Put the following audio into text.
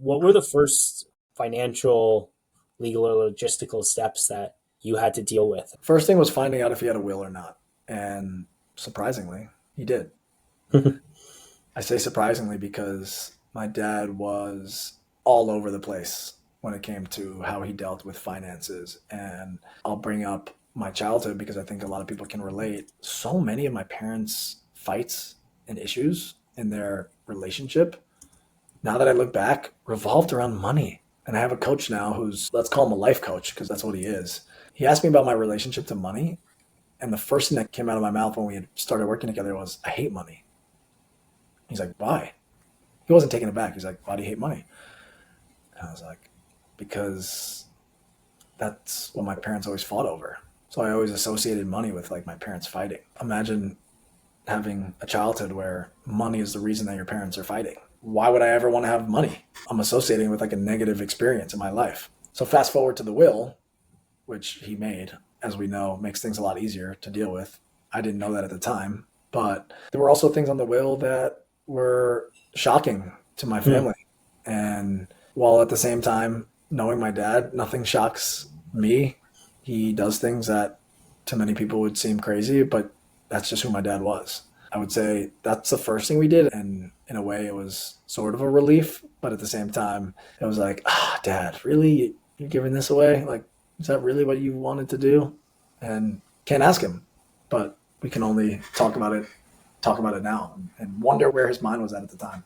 what were the first financial, legal, or logistical steps that you had to deal with? First thing was finding out if he had a will or not. And surprisingly, he did. I say surprisingly because my dad was all over the place when it came to how he dealt with finances. And I'll bring up my childhood because I think a lot of people can relate. So many of my parents' fights and issues in their relationship, now that I look back, revolved around money. And I have a coach now who's, let's call him a life coach because that's what he is. He asked me about my relationship to money. And the first thing that came out of my mouth when we had started working together was, I hate money. He's like, why? He wasn't taken aback. He's like, why do you hate money? And I was like, because that's what my parents always fought over. So I always associated money with like my parents fighting. Imagine having a childhood where money is the reason that your parents are fighting. Why would I ever want to have money? I'm associating with like a negative experience in my life. So fast forward to the will, which he made, as we know, makes things a lot easier to deal with. I didn't know that at the time, but there were also things on the will that were shocking to my Hmm. family. And while at the same time, knowing my dad, nothing shocks me. He does things that to many people would seem crazy, but that's just who my dad was. I would say that's the first thing we did. And in a way, it was sort of a relief. But at the same time, it was like, dad, really? You're giving this away? Like, is that really what you wanted to do? And can't ask him, but we can only talk about it now and wonder where his mind was at the time.